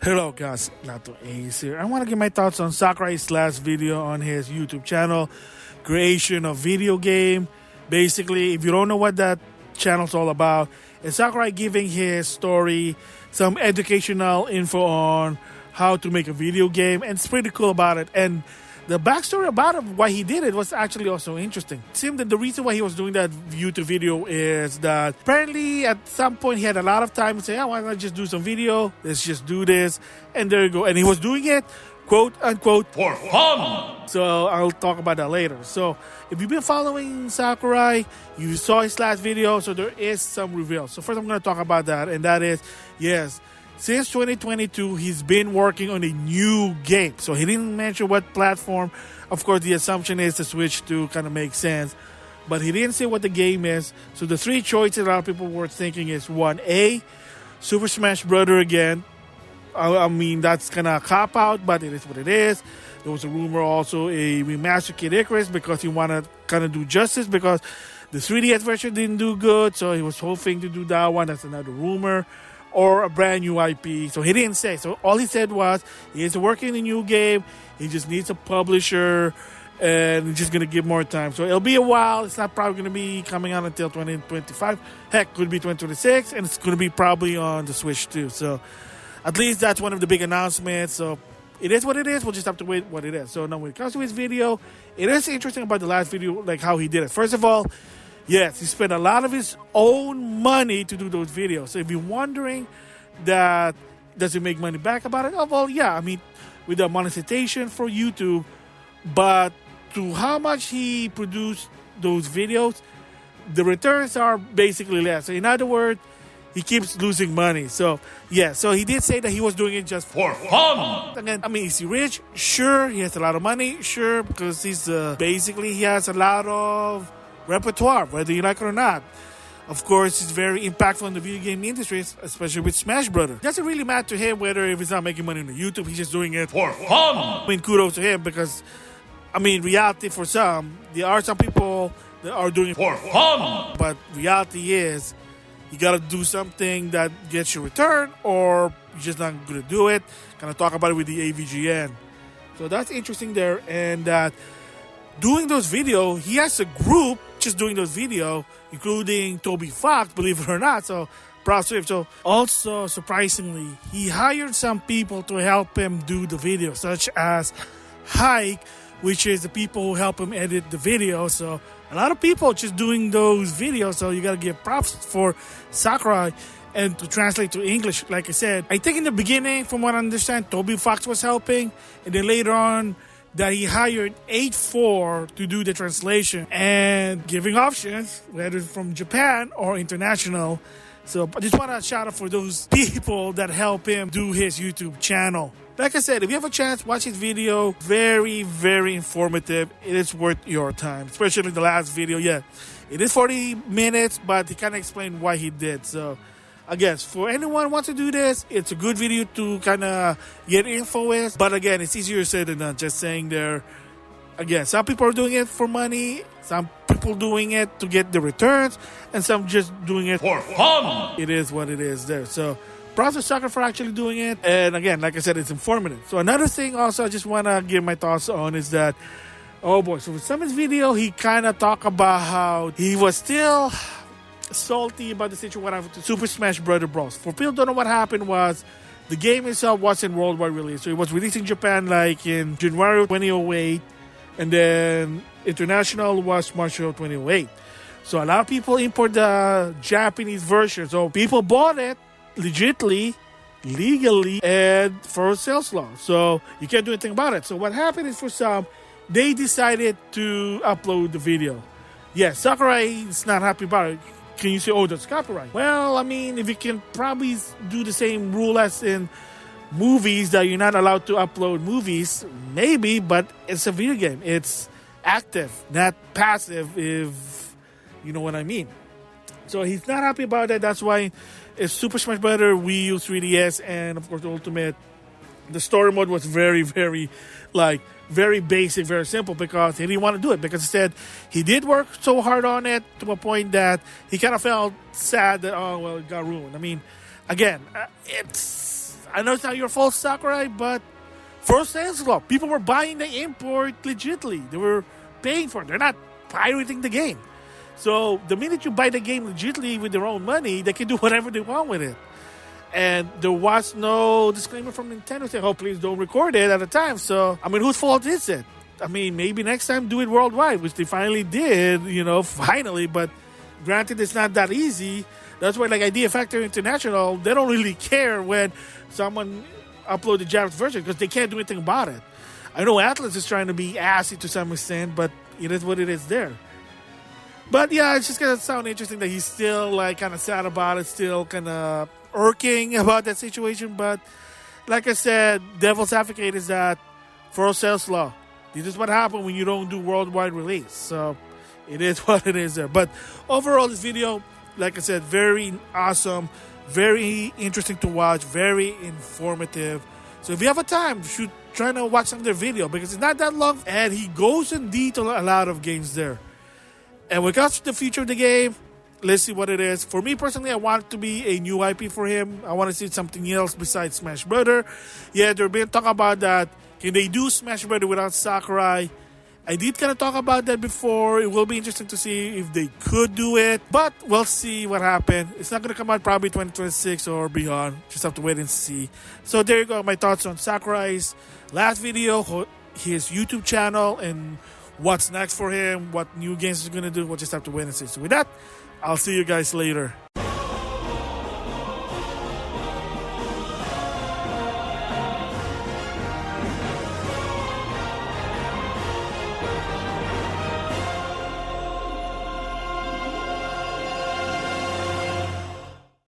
Hello guys, NautoAis here. I want to give my thoughts on Sakurai's last video on his YouTube channel, creation of video game. Basically, if you don't know what that channel's all about, it's Sakurai giving his story, some educational info on how to make a video game, and it's pretty cool about it. And the backstory about it, why he did it, was actually also interesting. It seemed that the reason why he was doing that YouTube video is that apparently at some point he had a lot of time to say, why not just do some video? Let's just do this. And there you go. And he was doing it, quote unquote, for fun. So I'll talk about that later. So if you've been following Sakurai, you saw his last video, so there is some reveal. So first I'm going to talk about that, and that is, yes, since 2022, he's been working on a new game. So he didn't mention what platform. Of course, the assumption is the Switch to kind of make sense. But he didn't say what the game is. So the three choices a lot of people were thinking is 1A, Super Smash Bros. Again. I mean, that's kind of a cop-out, but it is what it is. There was a rumor also a remastered Kid Icarus because he wanted to kind of do justice because the 3DS version didn't do good. So he was hoping to do that one. That's another rumor. Or a brand new IP. So he didn't say. So all he said was he is working on a new game. He just needs a publisher and he's just going to give more time. So it'll be a while. It's not probably going to be coming out until 2025. Heck, could be 2026. And it's going to be probably on the Switch too. So at least that's one of the big announcements. So it is what it is. We'll just have to wait what it is. So now when it comes to his video, it is interesting about the last video, like how he did it. First of all, yes, he spent a lot of his own money to do those videos. So if you're wondering that does he make money back about it? Oh, well, yeah. I mean, with the monetization for YouTube, but to how much he produced those videos, the returns are basically less. So in other words, he keeps losing money. So, yeah. So he did say that he was doing it just for fun. Again, I mean, is he rich? Sure. He has a lot of money? Sure. Because he's basically, he has a lot of repertoire, whether you like it or not. Of course, it's very impactful in the video game industry, especially with Smash Brothers. It doesn't really matter to him whether if he's not making money on YouTube, he's just doing it for fun. I mean, kudos to him because, I mean, reality for some, there are some people that are doing it for fun. But reality is, you got to do something that gets you return or you're just not going to do it. Kind of talk about it with the AVGN. So that's interesting there. And doing those videos, he has a group just doing those videos, including Toby Fox, believe it or not. So, props to him. So, also, surprisingly, he hired some people to help him do the video, such as Hike, which is the people who help him edit the video. So, a lot of people just doing those videos. So, you got to give props for Sakurai. And to translate to English, like I said, I think in the beginning, from what I understand, Toby Fox was helping. And then later on, that he hired 8-4 to do the translation and giving options, whether from Japan or international. So I just want to shout out for those people that help him do his YouTube channel. Like I said, if you have a chance, watch his video. Very, very informative. It is worth your time, especially the last video. Yeah, it is 40 minutes, but he kind of explained why he did. So I guess for anyone who wants to do this, it's a good video to kind of get info with. But again, it's easier said than done. Just saying there. Again, some people are doing it for money. Some people doing it to get the returns. And some just doing it for fun. It is what it is there. So props to Sakurai for actually doing it. And again, like I said, it's informative. So another thing also I just want to give my thoughts on is that, oh boy, so with some of his video, he kind of talked about how he was still salty about the situation with Super Smash Bros. For people who don't know what happened was the game itself wasn't worldwide release. So it was released in Japan like in January 2008 and then international was March 2008. So a lot of people import the Japanese version. So people bought it legally, and for sales law. So you can't do anything about it. So what happened is for some, they decided to upload the video. Yes, Sakurai is not happy about it. Can you say, oh, that's copyright? Well, I mean, if you can probably do the same rule as in movies that you're not allowed to upload movies, maybe, but it's a video game. It's active, not passive, if you know what I mean. So he's not happy about that. That's why it's Super Smash Bros., Wii U, 3DS, and of course the Ultimate. The story mode was very, very, very basic, very simple because he didn't want to do it because he said he did work so hard on it to a point that he kind of felt sad that, oh, well, it got ruined. I mean, again, it's I know it's not your fault, Sakurai, but for sales law, people were buying the import legitly. They were paying for it. They're not pirating the game. So the minute you buy the game legitimately with their own money, they can do whatever they want with it. And there was no disclaimer from Nintendo saying, oh, please don't record it at the time. So, I mean, whose fault is it? I mean, maybe next time do it worldwide, which they finally did, finally. But granted, it's not that easy. That's why, like Idea Factory International, they don't really care when someone upload the Japanese version because they can't do anything about it. I know Atlas is trying to be assy to some extent, but it is what it is there. But yeah, it's just gonna sound interesting that he's still like kind of sad about it, still kind of irking about that situation. But like I said, devil's advocate is that for sales law, this is what happens when you don't do worldwide release. So it is what it is there. But overall, this video, like I said, very awesome, very interesting to watch, very informative. So if you have a time, you should try to watch some of their video because it's not that long and he goes in detail a lot of games there. And when it comes to the future of the game, let's see what it is. For me personally, I want it to be a new IP for him. I want to see something else besides Smash Brother. Yeah, they've been talking about that. Can they do Smash Brother without Sakurai? I did kind of talk about that before. It will be interesting to see if they could do it. But we'll see what happens. It's not going to come out probably 2026 or beyond. Just have to wait and see. So there you go. My thoughts on Sakurai's last video, his YouTube channel, and what's next for him, what new games he's going to do. We'll just have to wait and see. So with that, I'll see you guys later.